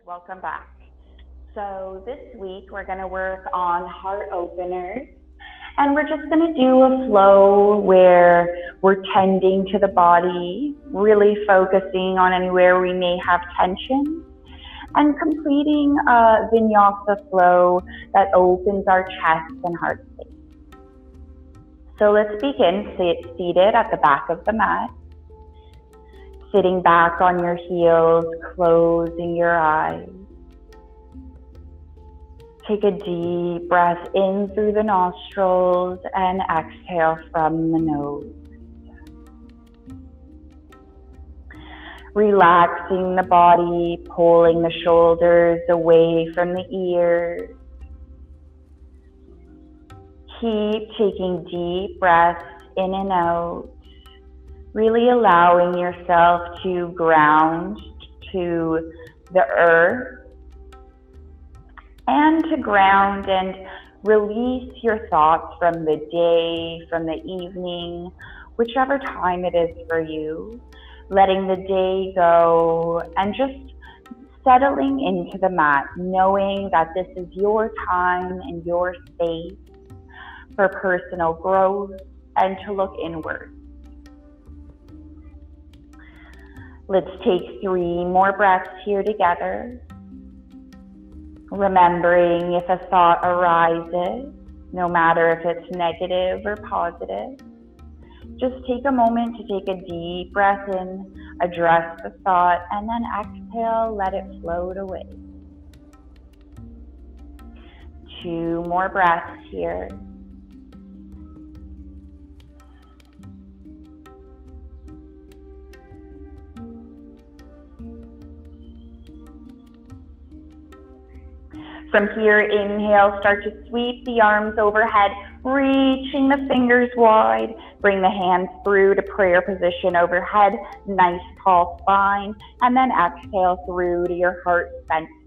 Welcome back. So this week we're going to work on heart openers, and we're just going to do a flow where we're tending to the body, really focusing on anywhere we may have tension, and completing a vinyasa flow that opens our chest and heart space. So let's begin seated at the back of the mat, sitting back on your heels, closing your eyes. Take a deep breath in through the nostrils and exhale from the nose. Relaxing the body, pulling the shoulders away from the ears. Keep taking deep breaths in and out, really allowing yourself to ground to the earth and to ground and release your thoughts from the day, from the evening, whichever time it is for you, letting the day go and just settling into the mat, knowing that this is your time and your space for personal growth and to look inward. Let's take 3 more breaths here together. Remembering if a thought arises, no matter if it's negative or positive, just take a moment to take a deep breath in, address the thought, and then exhale, let it float away. 2 more breaths here. From here, inhale, start to sweep the arms overhead, reaching the fingers wide. Bring the hands through to prayer position overhead, nice tall spine, and then exhale through to your heart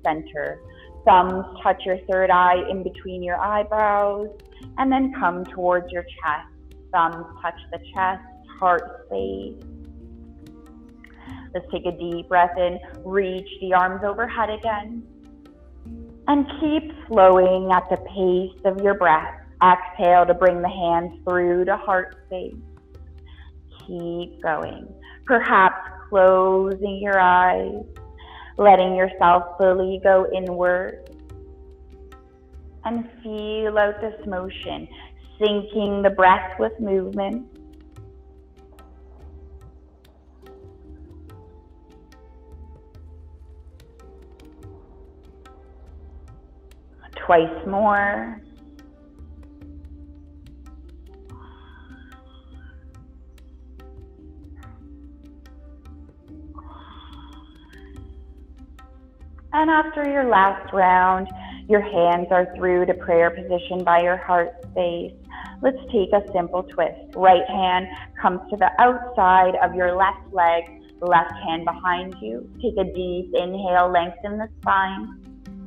center. Thumbs touch your third eye in between your eyebrows, and then come towards your chest. Thumbs touch the chest, heart space. Let's take a deep breath in, reach the arms overhead again. And keep flowing at the pace of your breath. Exhale to bring the hands through to heart space. Keep going. Perhaps closing your eyes, letting yourself fully go inward. And feel out this motion, syncing the breath with movement. Twice more. And after your last round, your hands are through to prayer position by your heart space. Let's take a simple twist. Right hand comes to the outside of your left leg, left hand behind you. Take a deep inhale, lengthen the spine,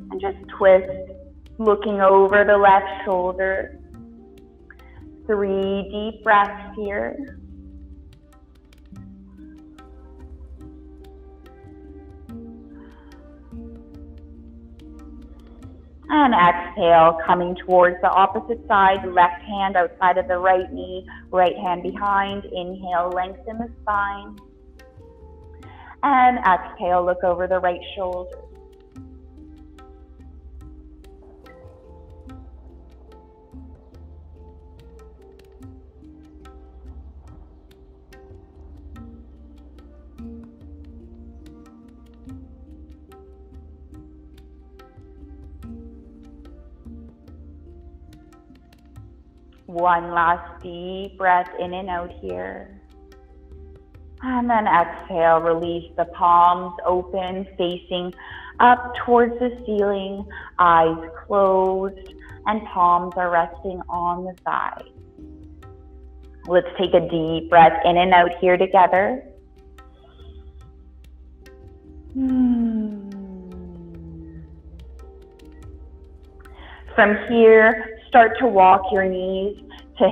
and just twist. Looking over the left shoulder. 3 deep breaths here. And exhale, coming towards the opposite side, left hand outside of the right knee, right hand behind. Inhale, lengthen the spine. And exhale, look over the right shoulder. One last deep breath in and out here. And then exhale, release the palms open, facing up towards the ceiling, eyes closed, and palms are resting on the side. Let's take a deep breath in and out here together. From here, start to walk your knees to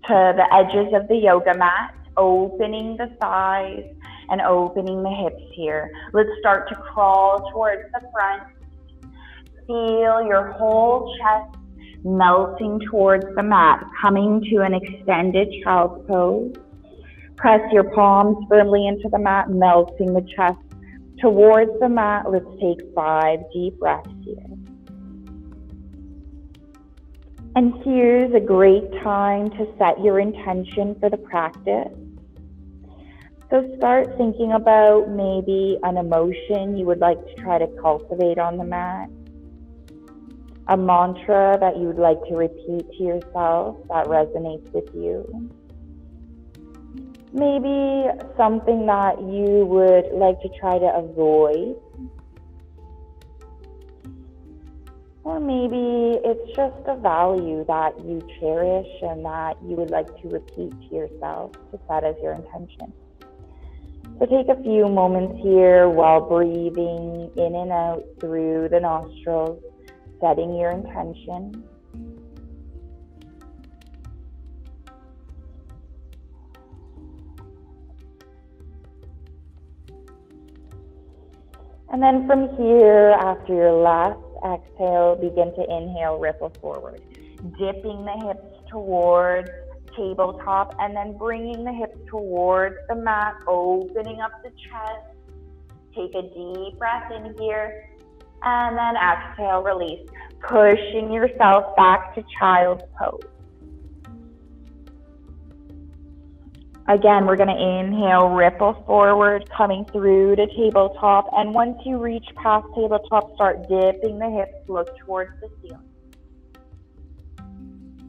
the edges of the yoga mat, opening the thighs and opening the hips here. Let's start to crawl towards the front. Feel your whole chest melting towards the mat, coming to an extended child's pose. Press your palms firmly into the mat, melting the chest towards the mat. Let's take 5 deep breaths here. And here's a great time to set your intention for the practice. So start thinking about maybe an emotion you would like to try to cultivate on the mat, a mantra that you would like to repeat to yourself that resonates with you. Maybe something that you would like to try to avoid. Or maybe it's just a value that you cherish and that you would like to repeat to yourself to set as your intention. So take a few moments here while breathing in and out through the nostrils, setting your intention. And then from here, after your last exhale, begin to inhale, ripple forward, dipping the hips towards tabletop and then bringing the hips towards the mat, opening up the chest. Take a deep breath in here and then exhale, release, pushing yourself back to child's pose. Again, we're going to inhale, ripple forward, coming through to tabletop. And once you reach past tabletop, start dipping the hips, look towards the ceiling.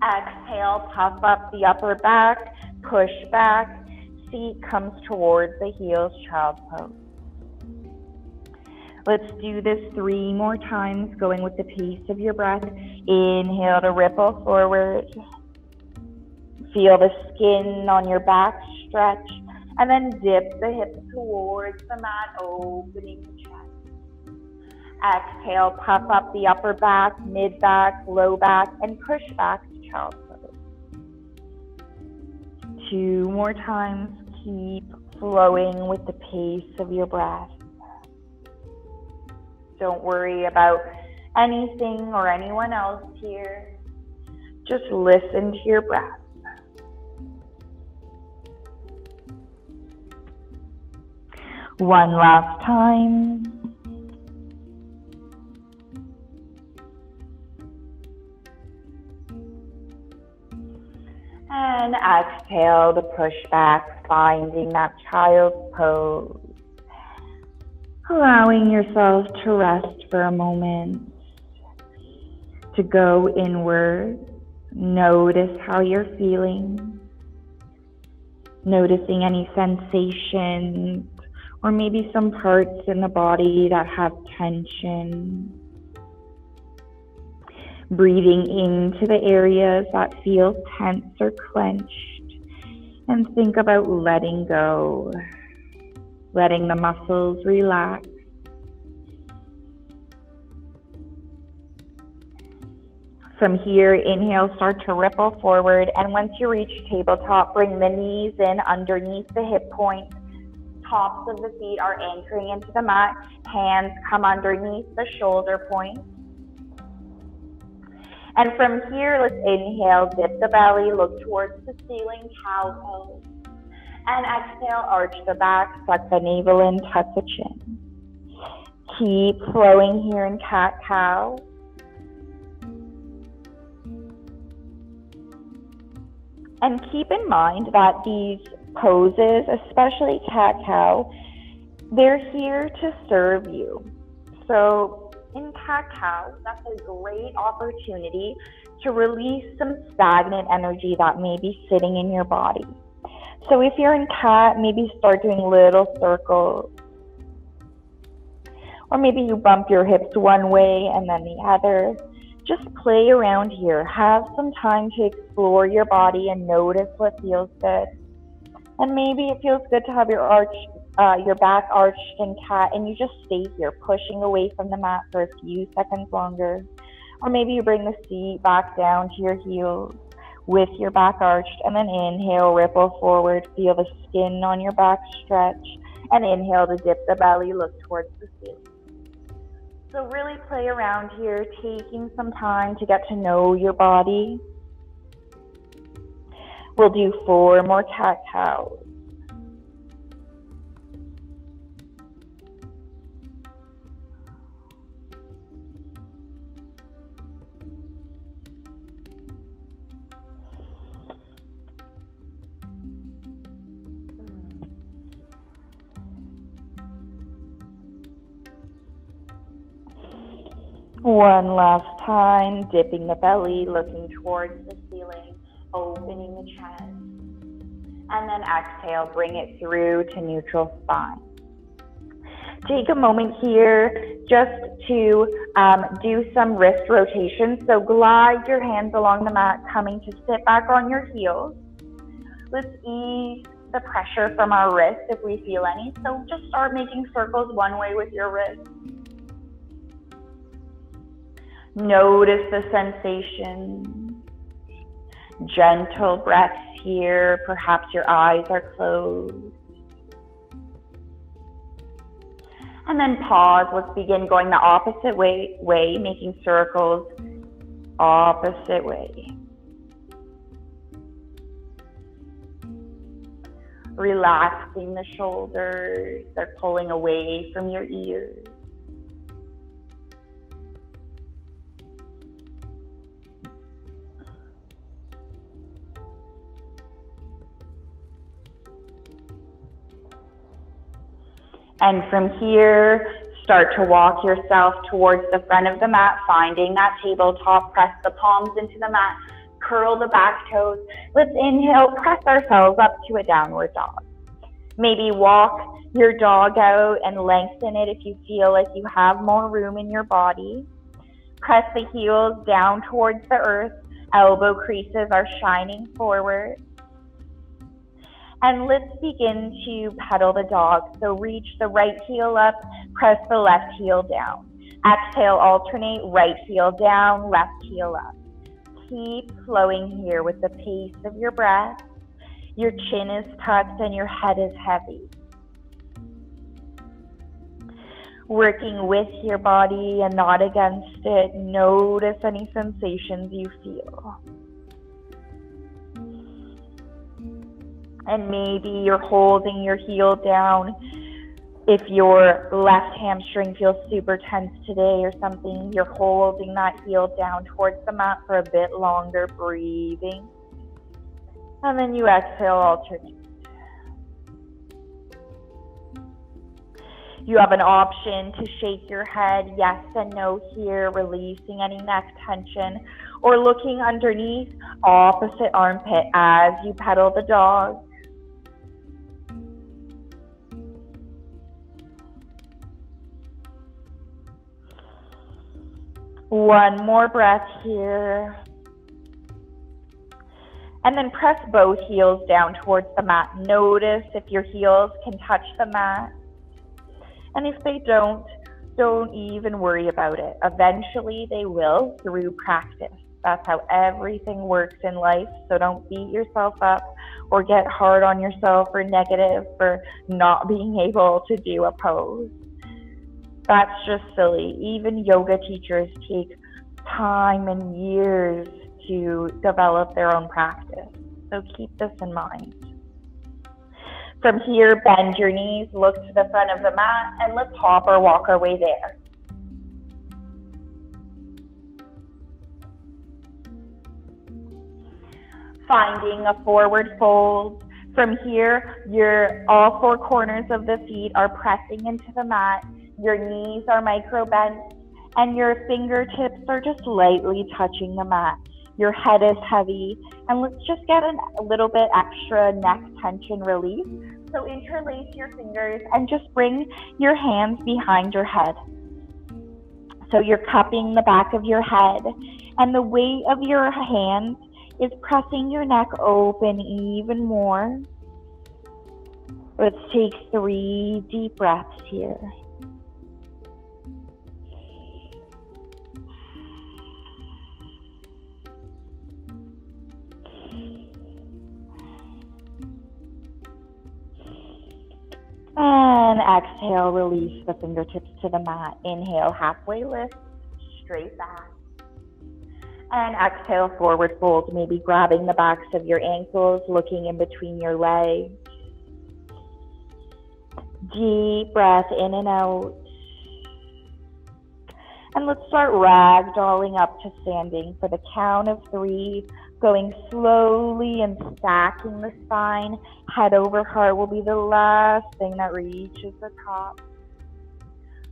Exhale, puff up the upper back, push back, seat comes towards the heels, child's pose. Let's do this 3 more times, going with the pace of your breath. Inhale to ripple forward. Feel the skin on your back stretch, and then dip the hips towards the mat, opening the chest. Exhale, puff up the upper back, mid back, low back, and push back to child's pose. 2 more times. Keep flowing with the pace of your breath. Don't worry about anything or anyone else here. Just listen to your breath. One last time. And exhale to push back, finding that child's pose. Allowing yourself to rest for a moment, to go inward. Notice how you're feeling. Noticing any sensations, or maybe some parts in the body that have tension. Breathing into the areas that feel tense or clenched. And think about letting go. Letting the muscles relax. From here, inhale, start to ripple forward. And once you reach tabletop, bring the knees in underneath the hip points. Tops of the feet are anchoring into the mat. Hands come underneath the shoulder points. And from here, let's inhale, dip the belly, look towards the ceiling, cow pose. And exhale, arch the back, flex the navel in, tuck the chin. Keep flowing here in cat-cow. And keep in mind that these poses, especially cat-cow, they're here to serve you. So in cat-cow, that's a great opportunity to release some stagnant energy that may be sitting in your body. So if you're in cat, maybe start doing little circles. Or maybe you bump your hips one way and then the other. Just play around here. Have some time to explore your body and notice what feels good. And maybe it feels good to have your back arched in cat, and you just stay here, pushing away from the mat for a few seconds longer. Or maybe you bring the seat back down to your heels with your back arched, and then inhale, ripple forward, feel the skin on your back stretch, And inhale to dip the belly, look towards the ceiling. So really play around here, taking some time to get to know your body. We'll do 4 more cat-cows. One last time, dipping the belly, looking towards the ceiling, opening the chest. And then exhale, bring it through to neutral spine. Take a moment here just to do some wrist rotations. So glide your hands along the mat, coming to sit back on your heels. Let's ease the pressure from our wrists if we feel any. So just start making circles one way with your wrist. Notice the sensation. Gentle breaths here. Perhaps your eyes are closed. And then pause. Let's begin going the opposite way, making circles opposite way. Relaxing the shoulders. They're pulling away from your ears. And from here, start to walk yourself towards the front of the mat, finding that tabletop. Press the palms into the mat, curl the back toes. Let's inhale, press ourselves up to a downward dog. Maybe walk your dog out and lengthen it if you feel like you have more room in your body. Press the heels down towards the earth. Elbow creases are shining forward. And let's begin to pedal the dog. So reach the right heel up, press the left heel down. Exhale, alternate, right heel down, left heel up. Keep flowing here with the pace of your breath. Your chin is tucked and your head is heavy. Working with your body and not against it. Notice any sensations you feel. And maybe you're holding your heel down. If your left hamstring feels super tense today or something, you're holding that heel down towards the mat for a bit longer, breathing. And then you exhale, alternate. You have an option to shake your head yes and no here, releasing any neck tension, or looking underneath, opposite armpit as you pedal the dog. One more breath here. And then press both heels down towards the mat. Notice if your heels can touch the mat. And if they don't even worry about it. Eventually they will through practice. That's how everything works in life. So don't beat yourself up or get hard on yourself or negative for not being able to do a pose. That's just silly. Even yoga teachers take time and years to develop their own practice. So keep this in mind. From here, bend your knees, look to the front of the mat, and let's hop or walk our way there. Finding a forward fold. From here, all 4 corners of the feet are pressing into the mat. Your knees are micro bent, and your fingertips are just lightly touching the mat. Your head is heavy, and let's just get a little bit extra neck tension relief. So interlace your fingers and just bring your hands behind your head. So you're cupping the back of your head, and the weight of your hands is pressing your neck open even more. Let's take 3 deep breaths here. And exhale, release the fingertips to the mat. Inhale, halfway lift, straight back. And exhale, forward fold, maybe grabbing the backs of your ankles, looking in between your legs. Deep breath in and out. And let's start ragdolling up to standing for the count of 3, going slowly and stacking the spine. Head over heart will be the last thing that reaches the top.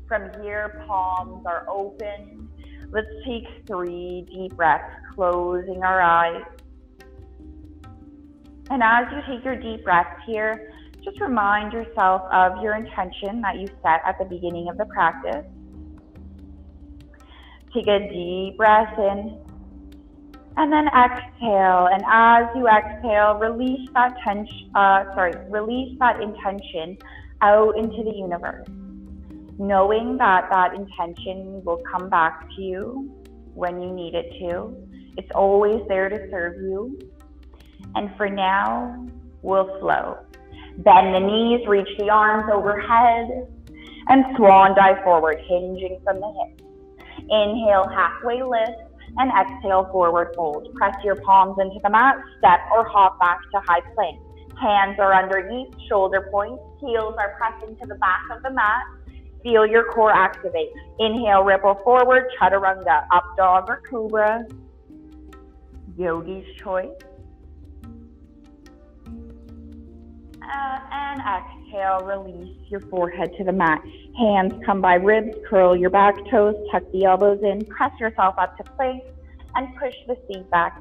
From here, palms are open. Let's take 3 deep breaths, closing our eyes. And as you take your deep breaths here, just remind yourself of your intention that you set at the beginning of the practice. Take a deep breath in, and then exhale. And as you exhale, release that intention out into the universe, knowing that that intention will come back to you when you need it to. It's always there to serve you. And for now, we'll flow. Bend the knees, reach the arms overhead, and swan dive forward, hinging from the hips. Inhale, halfway lift, and exhale, forward fold. Press your palms into the mat, step or hop back to high plank. Hands are underneath, shoulder points, heels are pressing to the back of the mat. Feel your core activate. Inhale, ripple forward, chaturanga, up dog or cobra. Yogi's choice. And exhale, release your forehead to the mat. Hands come by ribs, curl your back toes, tuck the elbows in, press yourself up to plank, and push the feet back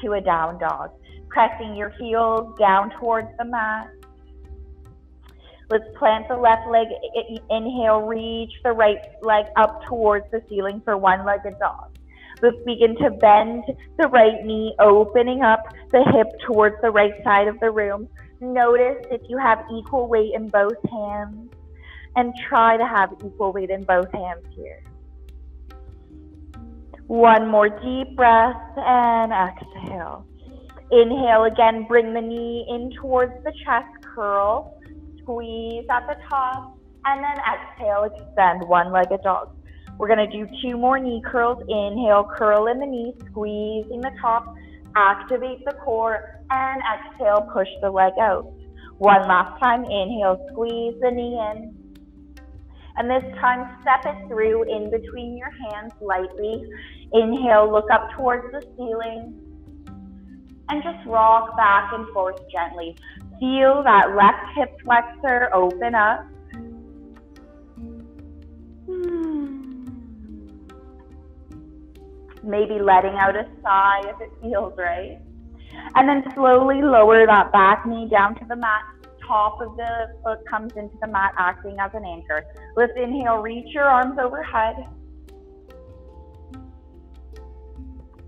to a down dog. Pressing your heels down towards the mat. Let's plant the left leg. Inhale, reach the right leg up towards the ceiling for one-legged dog. Let's begin to bend the right knee, opening up the hip towards the right side of the room. Notice if you have equal weight in both hands, and try to have equal weight in both hands here. One more deep breath and exhale. Inhale again, bring the knee in towards the chest, curl, squeeze at the top, and then exhale, extend one-legged dog. We're gonna do 2 more knee curls. Inhale, curl in the knee, squeezing the top, activate the core, and exhale, push the leg out. One last time, inhale, squeeze the knee in. And this time, step it through in between your hands lightly. Inhale, look up towards the ceiling. And just rock back and forth gently. Feel that left hip flexor open up. Maybe letting out a sigh if it feels right. And then slowly lower that back knee down to the mat. Top of the foot comes into the mat, acting as an anchor. Let's inhale, reach your arms overhead.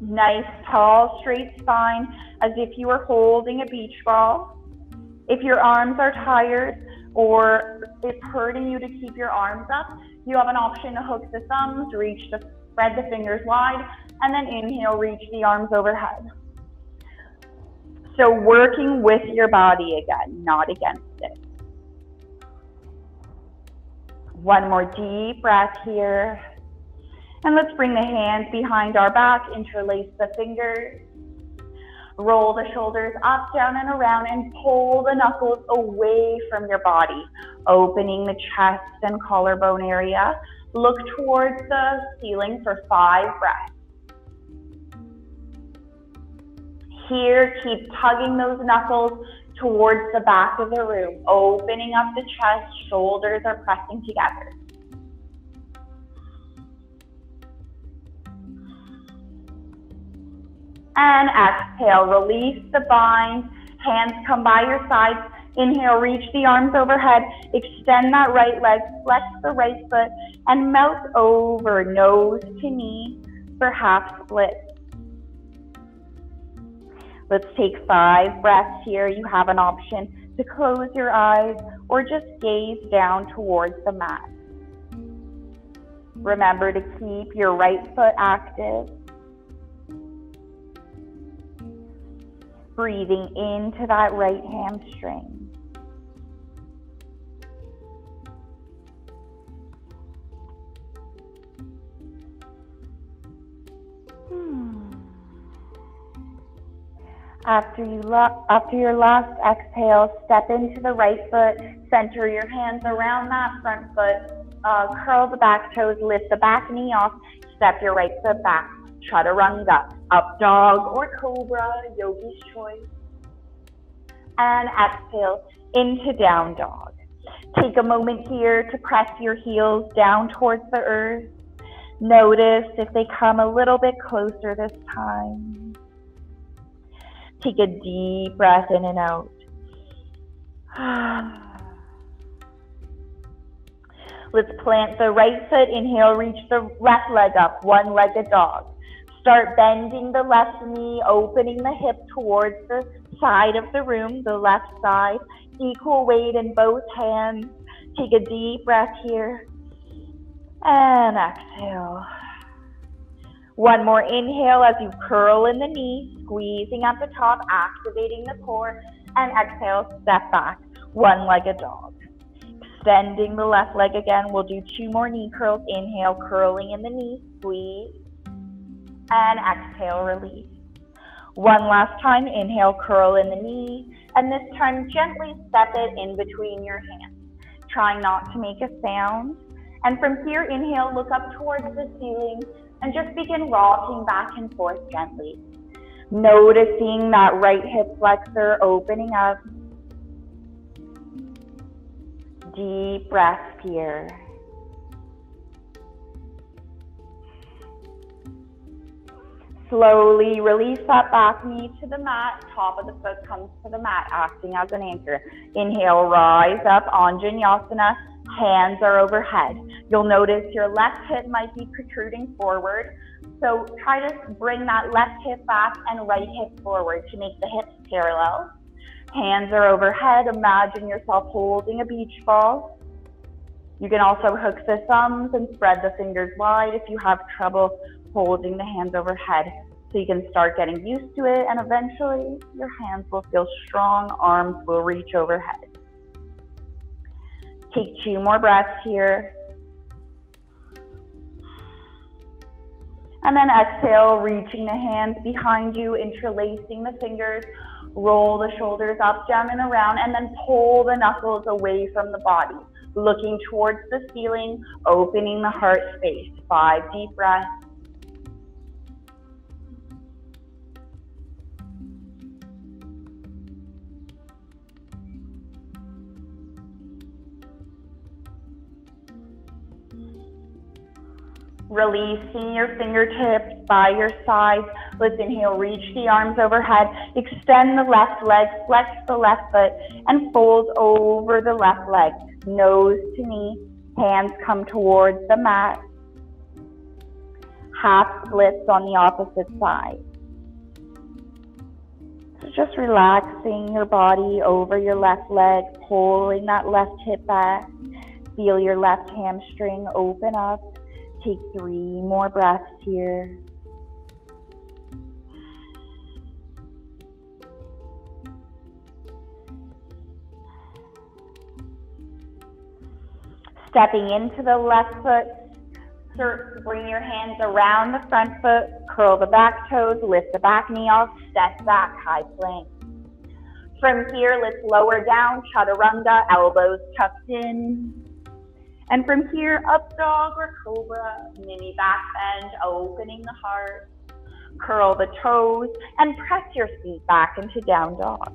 Nice, tall, straight spine, as if you were holding a beach ball. If your arms are tired or it's hurting you to keep your arms up, you have an option to hook the thumbs, spread the fingers wide, and then inhale, reach the arms overhead. So working with your body again, not against it. One more deep breath here. And let's bring the hands behind our back, interlace the fingers. Roll the shoulders up, down, and around, and pull the knuckles away from your body, opening the chest and collarbone area. Look towards the ceiling for 5 breaths. Here, keep tugging those knuckles towards the back of the room, opening up the chest, shoulders are pressing together. And exhale, release the bind, hands come by your sides. Inhale, reach the arms overhead, extend that right leg, flex the right foot, and melt over, nose to knee for half split. Let's take 5 breaths here. You have an option to close your eyes or just gaze down towards the mat. Remember to keep your right foot active. Breathing into that right hamstring. After your last exhale, step into the right foot, center your hands around that front foot, curl the back toes, lift the back knee off, step your right foot back, chaturanga, up dog or cobra, yogi's choice. And exhale into down dog. Take a moment here to press your heels down towards the earth. Notice if they come a little bit closer this time. Take a deep breath in and out. Let's plant the right foot. Inhale, reach the left leg up, one-legged dog. Start bending the left knee, opening the hip towards the side of the room, the left side. Equal weight in both hands. Take a deep breath here. And exhale. One more inhale as you curl in the knee, squeezing at the top, activating the core. And exhale, step back, one-legged dog. Extending the left leg again. We'll do 2 more knee curls. Inhale, curling in the knee, squeeze. And exhale, release. One last time, inhale, curl in the knee. And this time, gently step it in between your hands. Trying not to make a sound. And from here, inhale, look up towards the ceiling and just begin rocking back and forth gently. Noticing that right hip flexor opening up. Deep breath here. Slowly release that back knee to the mat. Top of the foot comes to the mat, acting as an anchor. Inhale, rise up, Anjaneyasana. Hands are overhead. You'll notice your left hip might be protruding forward. So try to bring that left hip back and right hip forward to make the hips parallel. Hands are overhead. Imagine yourself holding a beach ball. You can also hook the thumbs and spread the fingers wide if you have trouble holding the hands overhead. So you can start getting used to it, and eventually your hands will feel strong, arms will reach overhead. Take 2 more breaths here. And then exhale, reaching the hands behind you, interlacing the fingers, roll the shoulders up, down, and around, and then pull the knuckles away from the body, looking towards the ceiling, opening the heart space. 5 deep breaths. Releasing your fingertips by your sides. Let's inhale, reach the arms overhead. Extend the left leg, flex the left foot, and fold over the left leg. Nose to knee, hands come towards the mat. Half splits on the opposite side. So just relaxing your body over your left leg, pulling that left hip back. Feel your left hamstring open up. Take 3 more breaths here. Stepping into the left foot, bring your hands around the front foot, curl the back toes, lift the back knee off, step back, high plank. From here, let's lower down, chaturanga, elbows tucked in. And from here, up dog or cobra, mini back bend, opening the heart. Curl the toes and press your feet back into down dog.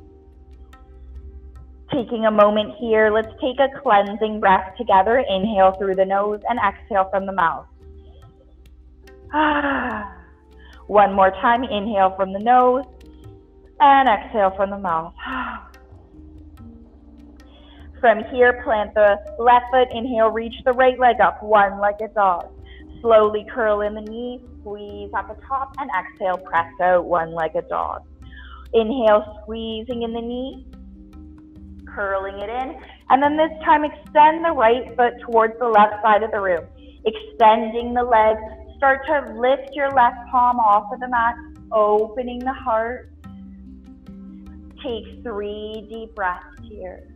Taking a moment here, let's take a cleansing breath together. Inhale through the nose and exhale from the mouth. One more time, inhale from the nose and exhale from the mouth. From here, plant the left foot, inhale, reach the right leg up, one-legged dog. Slowly curl in the knee, squeeze at the top, and exhale, press out, one-legged dog. Inhale, squeezing in the knee, curling it in, and then this time extend the right foot towards the left side of the room. Extending the leg, start to lift your left palm off of the mat, opening the heart. Take 3 deep breaths here.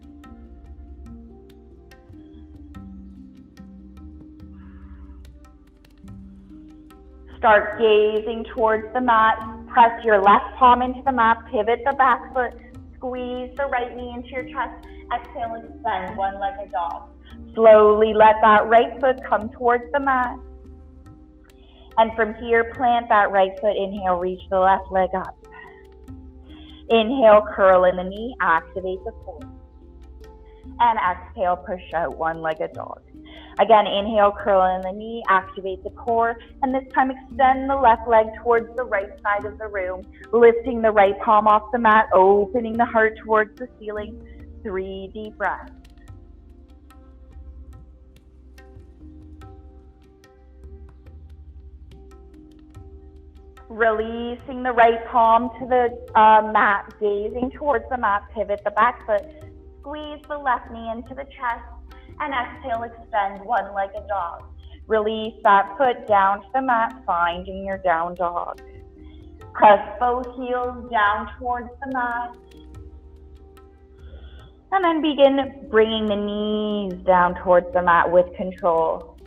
Start gazing towards the mat. Press your left palm into the mat. Pivot the back foot. Squeeze the right knee into your chest. Exhale, extend, one-legged dog. Slowly let that right foot come towards the mat. And from here, plant that right foot. Inhale, reach the left leg up. Inhale, curl in the knee, activate the core. And exhale, push out, one-legged dog. Again, inhale, curl in the knee, activate the core, and this time extend the left leg towards the right side of the room, lifting the right palm off the mat, opening the heart towards the ceiling. 3 deep breaths. Releasing the right palm to the mat, gazing towards the mat, pivot the back foot, squeeze the left knee into the chest, and exhale, extend, one-legged dog. Release that foot down to the mat, finding your down dog. Press both heels down towards the mat. And then begin bringing the knees down towards the mat with control.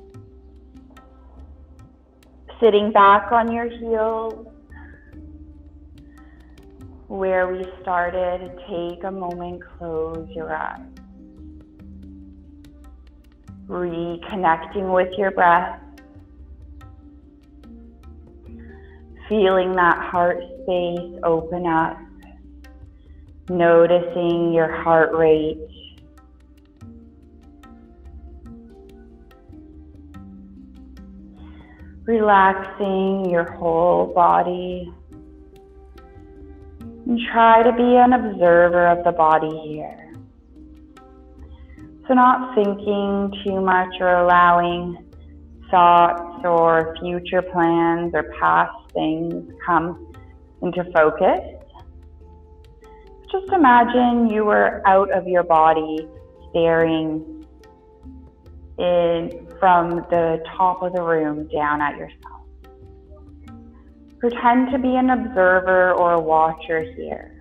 Sitting back on your heels. Where we started, take a moment, close your eyes. Reconnecting with your breath. Feeling that heart space open up. Noticing your heart rate. Relaxing your whole body. And try to be an observer of the body here. So not thinking too much or allowing thoughts or future plans or past things come into focus. Just imagine you were out of your body, staring in from the top of the room down at yourself. Pretend to be an observer or a watcher here.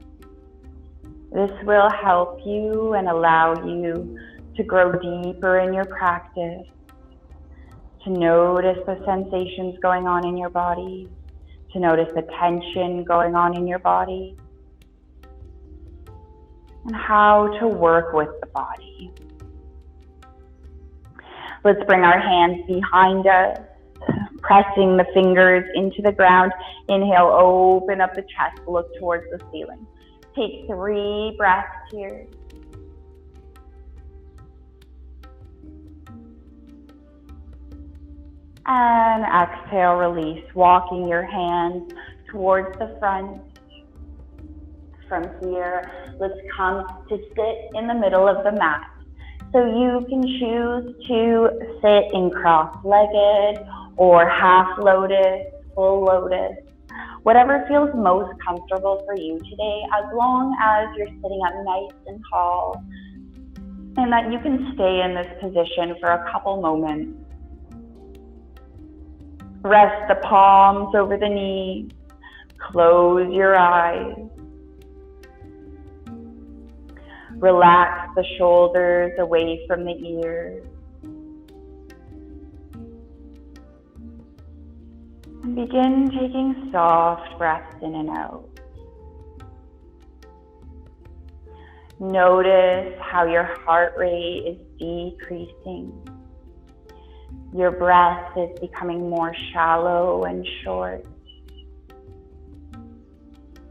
This will help you and allow you to grow deeper in your practice, to notice the sensations going on in your body, to notice the tension going on in your body, and how to work with the body. Let's bring our hands behind us, pressing the fingers into the ground. Inhale, open up the chest, look towards the ceiling. Take 3 breaths here. And exhale, release, walking your hands towards the front. From here, let's come to sit in the middle of the mat. So you can choose to sit in cross-legged or half lotus, full lotus, whatever feels most comfortable for you today, as long as you're sitting up nice and tall, and that you can stay in this position for a couple moments. Rest the palms over the knees. Close your eyes. Relax the shoulders away from the ears. And begin taking soft breaths in and out. Notice how your heart rate is decreasing. Your breath is becoming more shallow and short.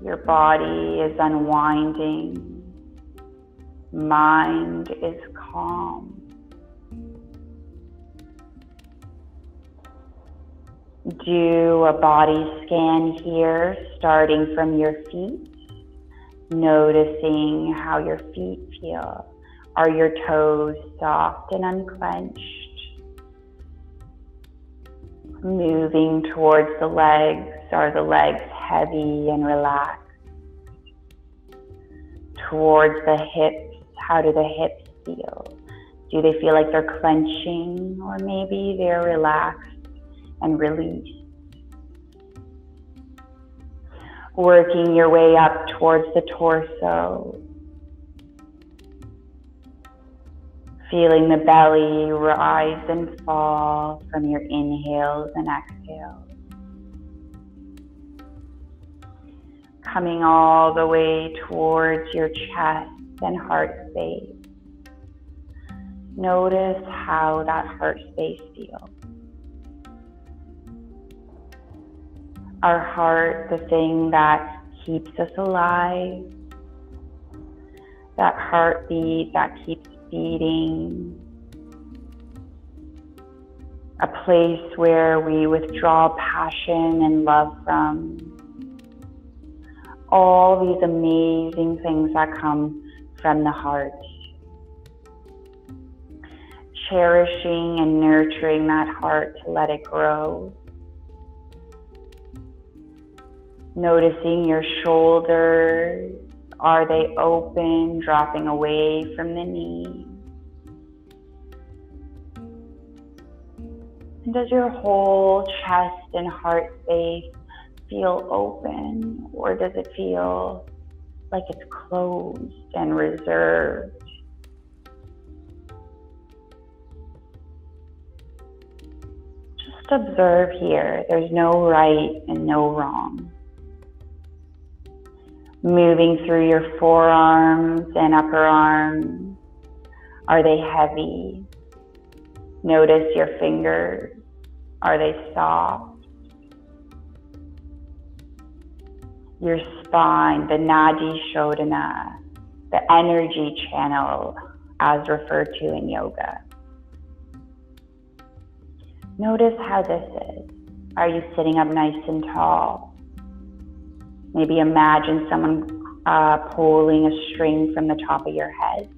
Your body is unwinding. Mind is calm. Do a body scan here, starting from your feet, noticing how your feet feel. Are your toes soft and unclenched? Moving towards the legs. Are the legs heavy and relaxed? Towards the hips, how do the hips feel? Do they feel like they're clenching, or maybe they're relaxed and released? Working your way up towards the torso. Feeling the belly rise and fall from your inhales and exhales. coming all the way towards your chest and heart space. Notice how that heart space feels. Our heart, the thing that keeps us alive, that heartbeat that keeps beating, a place where we withdraw passion and love from. All these amazing things that come from the heart. Cherishing and nurturing that heart to let it grow. Noticing your shoulders. Are they open, dropping away from the knee? And does your whole chest and heart space feel open, or does it feel like it's closed and reserved? Just observe here. There's no right and no wrong. Moving through your forearms and upper arms. Are they heavy? Notice your fingers. Are they soft? Your spine, the Nadi Shodhana, the energy channel as referred to in yoga. Notice how this is. Are you sitting up nice and tall? Maybe imagine someone pulling a string from the top of your head.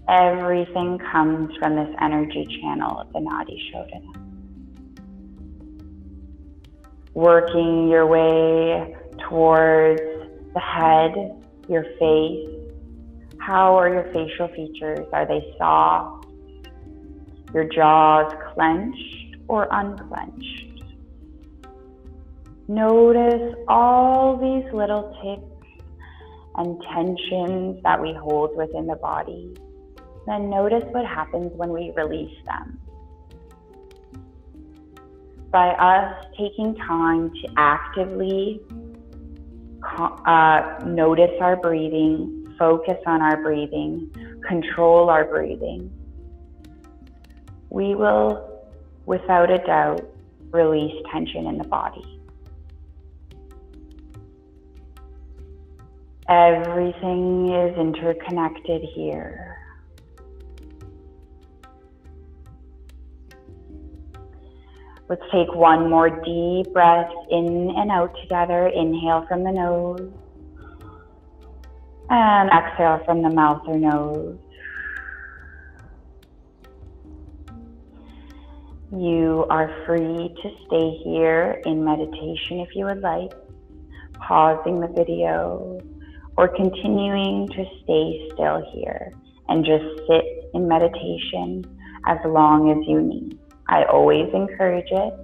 Everything comes from this energy channel of the Nadi Shodhana. Working your way towards the head, your face. How are your facial features? Are they soft? Your jaws clenched or unclenched? Notice all these little tics and tensions that we hold within the body. Then notice what happens when we release them. By us taking time to actively notice our breathing, focus on our breathing, control our breathing, we will, without a doubt, release tension in the body. Everything is interconnected here. Let's take one more deep breath in and out together. Inhale from the nose and exhale from the mouth or nose. You are free to stay here in meditation if you would like, pausing the video or continuing to stay still here and just sit in meditation as long as you need. I always encourage it.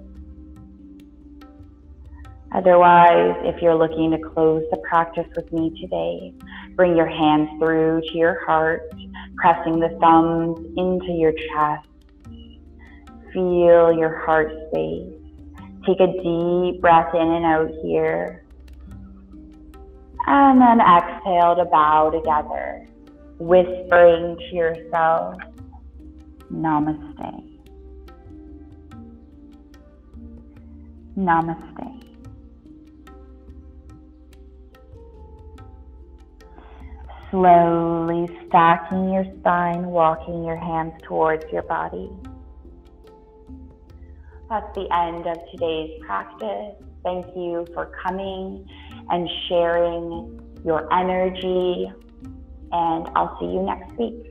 Otherwise, if you're looking to close the practice with me today, bring your hands through to your heart, pressing the thumbs into your chest. Feel your heart space. Take a deep breath in and out here. And then exhale to bow together, whispering to yourself, Namaste. Namaste. Slowly stacking your spine, walking your hands towards your body. That's the end of today's practice. Thank you for coming and sharing your energy, and I'll see you next week.